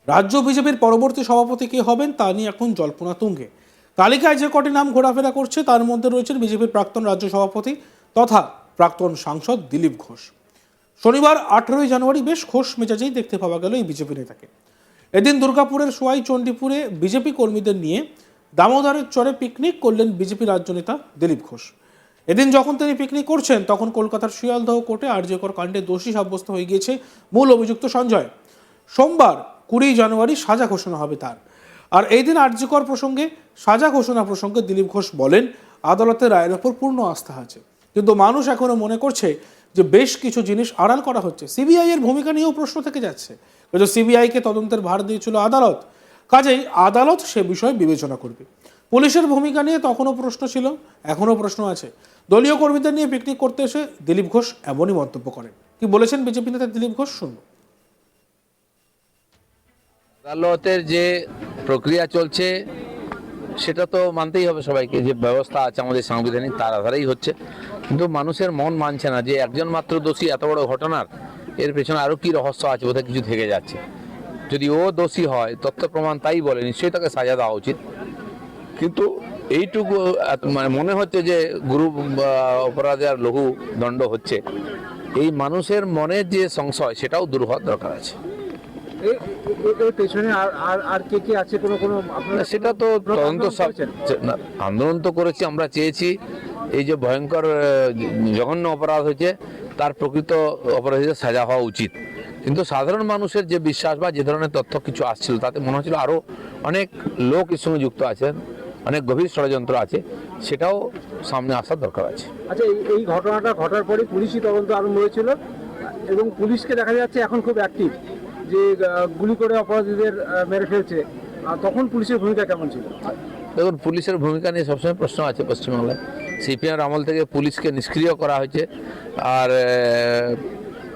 রাজ্য বিজেপির পরবর্তী সভাপতি কে হবেন তা নিয়ে এখন জল্পনা তুঙ্গে। তালিকায় যে কটি নাম ঘোরাফেরা করছে তার মধ্যে রয়েছেন বিজেপির প্রাক্তন রাজ্য সভাপতি তথা প্রাক্তন সাংসদ দিলীপ ঘোষ। শনিবার 18 জানুয়ারি বেশ খোশ মেজাজেই দেখতে পাওয়া গেল এই বিজেপি নেতাকে। এদিন দুর্গাপুরের সোয়াই চণ্ডীপুরে বিজেপি কর্মীদের নিয়ে দামোদরের চরে পিকনিক করলেন বিজেপি রাজ্য নেতা দিলীপ ঘোষ। এদিন যখন তিনি পিকনিক করছেন তখন কলকাতার শিয়ালদহ কোর্টে আরজিকর কাণ্ডে দোষী সাব্যস্ত হয়ে গিয়েছে মূল অভিযুক্ত সঞ্জয়। সোমবার 20 জানুয়ারি সাজা ঘোষণা হবে তার। আর এই দিন আরজিকর প্রসঙ্গে সাজা ঘোষণা প্রসঙ্গে দিলীপ ঘোষ বলেন, আদালতের রায়ের ওপর পূর্ণ আস্থা আছে, কিন্তু মানুষ এখনো মনে করছে যে বেশ কিছু জিনিস আড়াল করা হচ্ছে। সিবিআই এর ভূমিকা নিয়েও প্রশ্ন থেকে যাচ্ছে, কিন্তু সিবিআইকে তদন্তের ভার দিয়েছিল আদালত, কাজেই আদালত সে বিষয়ে বিবেচনা করবে। পুলিশের ভূমিকা নিয়ে তখনও প্রশ্ন ছিল, এখনও প্রশ্ন আছে। দলীয় কর্মীদের নিয়ে পিকনিক করতে এসে দিলীপ ঘোষ এমনই মন্তব্য করেন। কি বলেছেন বিজেপি নেতা দিলীপ ঘোষ, শুনুন। আদালতের যে প্রক্রিয়া চলছে সেটা তো মানতেই হবে সবাইকে, যে ব্যবস্থা আছে আমাদের সাংবিধানিক তার আধারেই হচ্ছে, কিন্তু মানুষের মন মানছে না যে একজন মাত্র দোষী এত বড় ঘটনার, এর পেছনে আরও কি রহস্য আছে, বোধহয় কিছু থেকে যাচ্ছে। যদি ও দোষী হয়, তথ্য প্রমাণ তাই বলে, নিশ্চয়ই তাকে সাজা দেওয়া উচিত। কিন্তু এইটুকু মানে মনে হচ্ছে যে গুরু অপরাধে আর লঘু দণ্ড হচ্ছে, এই মানুষের মনের যে সংশয় সেটাও দূর হওয়ার দরকার আছে। পেছনে আর কে আছে কোনো আপনারা সেটা তো তদন্ত আন্দোলন তো করেছি, আমরা চেয়েছি এই যে ভয়ঙ্কর জঘন্য অপরাধ হয়েছে তার প্রকৃত অপরাধীদের সাজা হওয়া উচিত। কিন্তু সাধারণ মানুষের যে বিশ্বাস বা যে ধরনের তথ্য কিছু আসছিল, তাতে মনে হচ্ছিল আরো অনেক লোক এর সঙ্গে যুক্ত আছেন, অনেক গভীর ষড়যন্ত্র আছে, সেটাও সামনে আসার দরকার আছে। আচ্ছা, এই ঘটনাটা ঘটার পরে পুলিশি তদন্ত আরম্ভ হয়েছিল এবং পুলিশকে দেখা যাচ্ছে এখন খুব অ্যাক্টিভ, যে গুলি করে অপরাধীদের মেরে ফেলছে। তখন পুলিশের ভূমিকা কেমন ছিল? দেখুন, পুলিশের ভূমিকা নিয়ে সবসময় প্রশ্ন আছে পশ্চিমবাংলায়। সিপিএম আমল থেকে পুলিশকে নিষ্ক্রিয় করা হয়েছে আর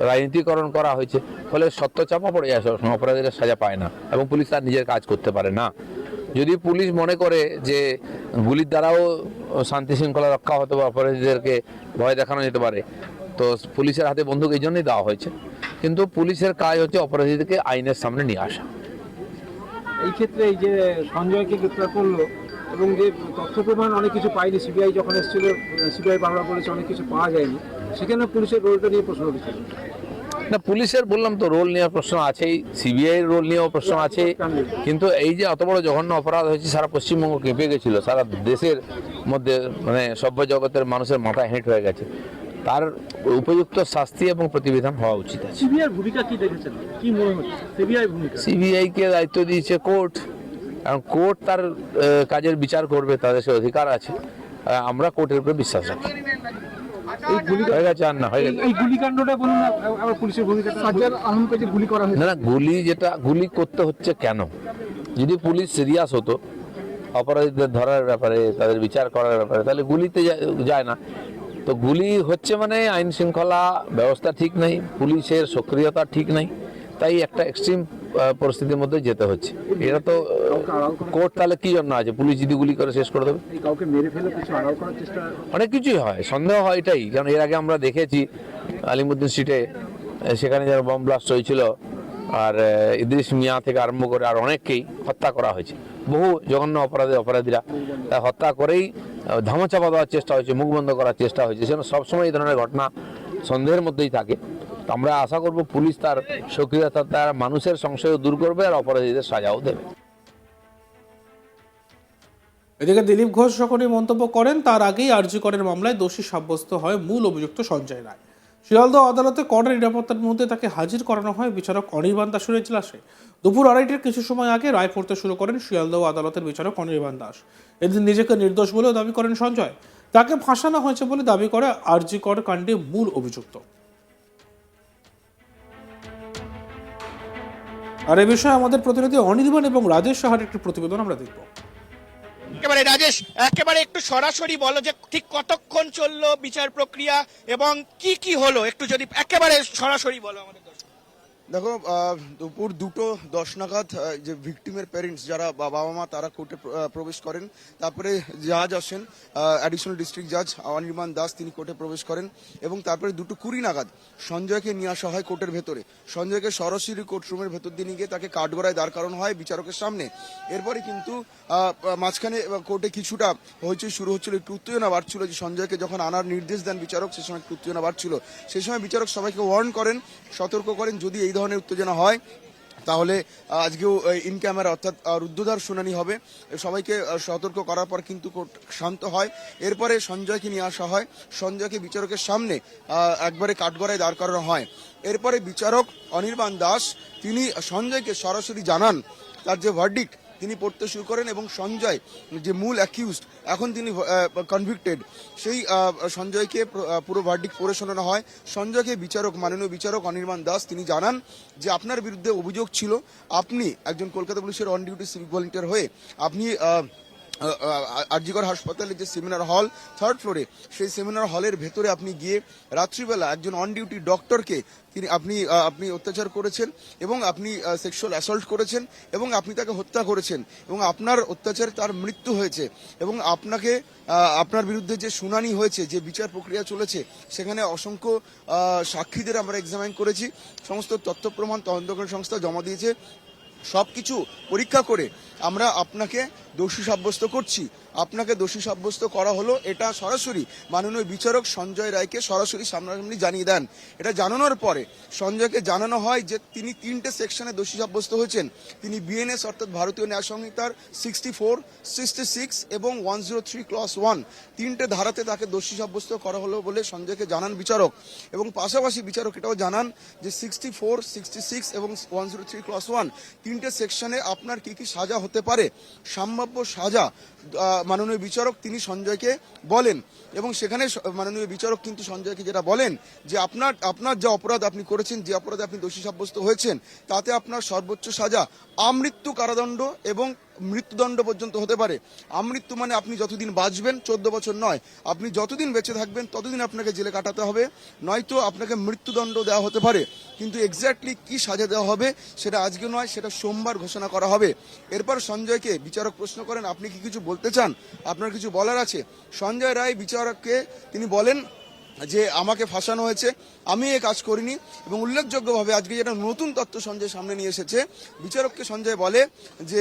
রাজনীতিকরণ করা হয়েছে, ফলে সত্য চাপা পড়ে যায়, সবসময় অপরাধীরা সাজা পায় না এবং পুলিশ তার নিজের কাজ করতে পারে না। যদি পুলিশ মনে করে যে গুলির দ্বারাও শান্তি শৃঙ্খলা রক্ষা হতে বা অপরাধীদেরকে ভয় দেখানো যেতে পারে, তো পুলিশের হাতে বন্দুক এই জন্যই দেওয়া হয়েছে। কিন্তু পুলিশের কাজ হচ্ছে অপরাধীদেরকে আইনের সামনে নিয়ে আসা। এই ক্ষেত্রে এই যে সঞ্জয়কে গ্রেপ্তার করলো এবং যে তথ্য প্রমাণ অনেক কিছু পাইনি, সিবিআই যখন এসেছিল, সিবিআই বাংলা বলেছে অনেক কিছু পাওয়া যায়নি, সেখানে পুলিশের রোলটা নিয়ে প্রশ্ন উঠেছিল। না, পুলিশের বললাম তো রোল নিয়ে প্রশ্ন আছেই, সিবিআই রোল নিয়েও প্রশ্ন আছে, কিন্তু এই যে অত বড় জঘন্য অপরাধ হয়েছে, সারা পশ্চিমবঙ্গ কেঁপে গেছিল, সারা দেশের মধ্যে মানে সভ্য জগতের মানুষের মাথা হেঁট হয়ে গেছে, তার উপযুক্ত শাস্তি এবং প্রতিবিধান হওয়া উচিত আছে। সিবিআই ভূমিকা কি দেখেছেন, কি মনে হচ্ছে সিবিআই ভূমিকা? সিবিআই কে দায়িত্ব দিয়েছে কোর্ট, কারণ কোর্ট তার কাজের বিচার করবে, তাদের সে অধিকার আছে। আমরা কোর্টের উপরে বিশ্বাস রাখি। হয়ে গেছে আর না হয়ে গেছে। এই গুলিকাণ্ডটা বলুন না, আবার পুলিশের ভূমিকা। সাজ্জাদ আলমকে যে গুলি করা হয়েছে, না, গুলি করতে হচ্ছে কেন? যদি পুলিশ সিরিয়াস হতো অপরাধীদের ধরার ব্যাপারে, তাদের বিচার করার ব্যাপারে, তাহলে গুলিতে যায় না। তো গুলি হচ্ছে মানে আইন শৃঙ্খলা ব্যবস্থা ঠিক নেই, পুলিশের সক্রিয়তা ঠিক নেই, তাই একটা এক্সট্রিম পরিস্থিতির মধ্যে যেতে হচ্ছে। এটা তো কোর্ট তাহলে কি জন্য আছে? পুলিশ যদি গুলি করে শেষ করে দেবে? কাউকে মেরে ফেলে কিছু আড়াল করার চেষ্টা, অনেক কিছুই হয়, সন্দেহ হয় এটাই। কারণ এর আগে আমরা দেখেছি আলিমুদ্দিন স্ট্রিটে, সেখানে যারা বম ব্লাস্ট হয়েছিল, আর ইদ্রিস মিয়া থেকে আরম্ভ করে আর অনেককেই হত্যা করা হয়েছে। বহু জঘন্য অপরাধীরা হত্যা করেই ধামাচাপা দেওয়ার চেষ্টা হয়েছে, মুখ বন্ধ করার চেষ্টা হয়েছে। সেজন্য সবসময় এই ধরনের ঘটনা সন্দেহের মধ্যেই থাকে। আমরা আশা করব পুলিশ তার সক্রিয়তা, তার মানুষের সংশয় দূর করবে আর অপরাধীদের সাজাও দেবে। এদিকে দিলীপ ঘোষ যখনই মন্তব্য করেন তার আগেই আরজিকরের মামলায় দোষী সাব্যস্ত হয় মূল অভিযুক্ত সঞ্জয় রায়। শিয়ালদহ আদালতে কড়া নিরাপত্তার মধ্যে তাকে হাজির করানো হয় বিচারক অনির্বাণ দাসের এজলাসে। দুপুর 2:30টার কিছু সময় আগে রায় পড়তে শুরু করেন শিয়ালদহ আদালতের বিচারক অনির্বাণ দাস। এদিন নিজেকে নির্দোষ বলেও দাবি করেন সঞ্জয়। তাকে ফাঁসানো হয়েছে বলে দাবি করে আরজিকর কাণ্ডে মূল অভিযুক্ত। আর এ বিষয়ে আমাদের প্রতিনিধি অনির্বাণ এবং রাজেশ সাহার একটি প্রতিবেদন আমরা দেখব। একেবারে রাজেশ, একেবারে একটু সরাসরি বলো যে ঠিক কতক্ষণ চললো বিচার প্রক্রিয়া এবং কি কি হলো, একটু যদি একেবারে সরাসরি বলো আমাদের। দেখো দুপুর 2:10 নাগাদ যে ভিকটিমের প্যারেন্টস যারা বাবা মা তারা কোর্টে প্রবেশ করেন। তারপরে জাজ আসেন, অ্যাডিশনাল ডিস্ট্রিক্ট জাজ অনির্বাণ দাস, তিনি কোর্টে প্রবেশ করেন এবং তারপরে 2:20 নাগাদ সঞ্জয়কে নিয়ে আসা হয় কোর্টের ভেতরে। সঞ্জয়কে সরাসরি কোর্টরুমের ভেতর দিয়ে নিয়ে গিয়ে তাকে কাঠগড়ায় দাঁড় করানো হয় বিচারকের সামনে। এরপরে কিন্তু মাঝখানে কোর্টে কিছুটা হইচই শুরু হচ্ছিল, একটু উত্তেজনা বাড়ছিল যে সঞ্জয়কে যখন আনার নির্দেশ দেন বিচারক, সে সময় একটু উত্তেজনা বাড়ছিল। সেই সময় বিচারক সবাইকে ওয়ার্ন করেন, সতর্ক করেন যদি এই ধরনের উত্তেজনা হয় তাহলে আজকেও ইন ক্যামেরা অর্থাৎ রুদ্ধদ্বার শুনানি হবে। সবাইকে সতর্ক করার পর কিন্তু কোর্ট শান্ত হয়। এরপরে সঞ্জয়কে নিয়ে আসা হয়, সঞ্জয়কে বিচারকের সামনে একবারে কাঠগড়ায় দাঁড় করানো হয়। এরপরে বিচারক অনির্বাণ দাস তিনি সঞ্জয়কে সরাসরি জানান তার যে ভার্ডিক্ট তিনি পড়তে শুরু করেন এবং সঞ্জয় যে মূল অ্যাকিউজড, এখন তিনি কনভিক্টেড, সেই সঞ্জয়কে পুরো ভার্ডিক্ট পড়ে শোনানো হয়। সঞ্জয়কে মাননীয় বিচারক অনির্বাণ দাস তিনি জানান যে আপনার বিরুদ্ধে অভিযোগ ছিল, আপনি একজন কলকাতা পুলিশের অন ডিউটি সিভিক ভলেন্টিয়ার হয়ে আপনি আরজিকর হাসপাতালে যে সেমিনার হল 3rd ফ্লোরে, সেই সেমিনার হলের ভেতরে আপনি গিয়ে রাত্রিবেলা একজন অন ডিউটি ডক্টরকে আপনি অত্যাচার করেছেন এবং আপনি সেক্সুয়াল অ্যাসল্ট করেছেন এবং আপনি তাকে হত্যা করেছেন এবং আপনার অত্যাচারে তার মৃত্যু হয়েছে এবং আপনার বিরুদ্ধে যে শুনানি হয়েছে, যে বিচার প্রক্রিয়া চলেছে, সেখানে অসংখ্য সাক্ষীদের আমরা এক্সামাইন করেছি, সমস্ত তথ্য প্রমাণ তদন্তকারী সংস্থা জমা দিয়েছে। সবকিছু পরীক্ষা করে আমরা আপনাকে দোষী সাব্যস্ত করছি। আপনাকে দোষী সাব্যস্ত করা হলো, এটা সরাসরি মাননীয় বিচারক সঞ্জয় রায়কে সরাসরি সামনাসামনি জানিয়ে দেন। এটা জানানোর পরে সঞ্জয়কে জানানো হয় যে তিনি 3টে সেকশনে দোষী সাব্যস্ত হয়েছেন। তিনি বিএনএস অর্থাৎ ভারতীয় ন্যায় সংহিতার 64, 66 এবং 103 ক্লস 1 3টে ধারাতে তাকে দোষী সাব্যস্ত করা হলো বলে সঞ্জয়কে জানান বিচারক। এবং পাশাপাশি বিচারক এটাও জানান যে 64, 66 এবং 103 ক্লস 1 3টে সেকশনে আপনার কি কি সাজা হতে পারে, সম্ভাব্য সাজা মাননীয় বিচারক তিনি সঞ্জয়কে বলেন। এবং সেখানে মাননীয় বিচারক কিন্তু সঞ্জয়কে যেটা বলেন যে আপনার যে অপরাধ আপনি করেছেন, যে অপরাধে আপনি দোষী সাব্যস্ত হয়েছেন, তাতে আপনার সর্বোচ্চ সাজা আমৃত্যু কারাদণ্ড এবং মৃত্যুদণ্ড পর্যন্ত হতে পারে। আমৃত্যু মানে আপনি যতদিন বাঁচবেন, 14 বছর নয়, আপনি যতদিন বেঁচে থাকবেন ততদিন আপনাকে জেলে কাটাতে হবে, নয়তো আপনাকে মৃত্যুদণ্ড দেওয়া হতে পারে। কিন্তু এক্স্যাক্টলি কি সাজা দেওয়া হবে সেটা আজকে নয়, সেটা সোমবার ঘোষণা করা হবে। এরপর সঞ্জয়কে বিচারক প্রশ্ন করেন, আপনি কি কিছু বলতে চান, আপনার কিছু বলার আছে? সঞ্জয় রায় বিচারককে তিনি বলেন যে আমাকে ফাঁসানো হয়েছে, আমি এ কাজ করিনি। এবং উল্লেখযোগ্যভাবে আজকে যেটা নতুন তথ্য সঞ্জয় সামনে নিয়ে এসেছে, বিচারককে সঞ্জয় বলে যে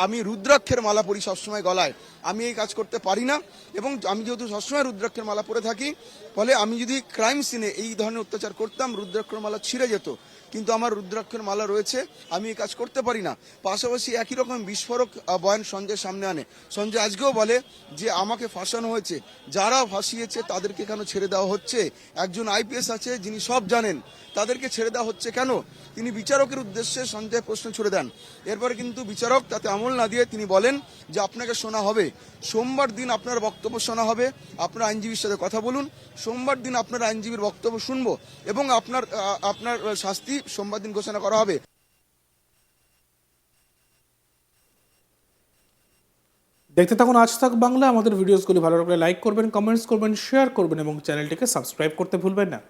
আমি রুদ্রাক্ষের মালা পরি সবসময় গলায়, আমি এই কাজ করতে পারি না এবং আমি যেহেতু সবসময় রুদ্রাক্ষের মালা পরে থাকি, ফলে আমি যদি ক্রাইম সিনে এই ধরনের অত্যাচার করতাম রুদ্রাক্ষের মালা ছিঁড়ে যেত, কিন্তু আমার রুদ্রাক্ষের মালা রয়েছে, আমি এই কাজ করতে পারি না। পাশাপাশি একই রকম বিস্ফোরক বয়ান সঞ্জয় সামনে আনে। সঞ্জয় আজকেও বলে যে আমাকে ফাঁসানো হয়েছে, যারা ফাঁসিয়েছে তাদেরকে কেন ছেড়ে দেওয়া হচ্ছে? একজন আইপিএস আছে যিনি সব জানেন, তাদেরকে ছেড়ে দেওয়া হচ্ছে কেন? তিনি বিচারকের উদ্দেশ্যে সঞ্জয় প্রশ্ন ছুড়ে দেন। এরপরে কিন্তু বিচারক তাতে আমল না দিয়ে তিনি বলেন যে আপনাকে শোনা হবে, সোমবার দিন আপনার বক্তব্য শোনা হবে, আপনার আইনজীবীর সাথে কথা বলুন, সোমবার দিন আপনার আইনজীবীর বক্তব্য শুনবো এবং আপনার শাস্তি সোমবার দিন ঘোষণা করা হবে। দেখতে থাকুন আজ তাক বাংলা। আমাদের ভিডিওসগুলি ভালো লাগলে লাইক করবেন, কমেন্টস করবেন, শেয়ার করবেন এবং চ্যানেলটিকে সাবস্ক্রাইব করতে ভুলবেন না।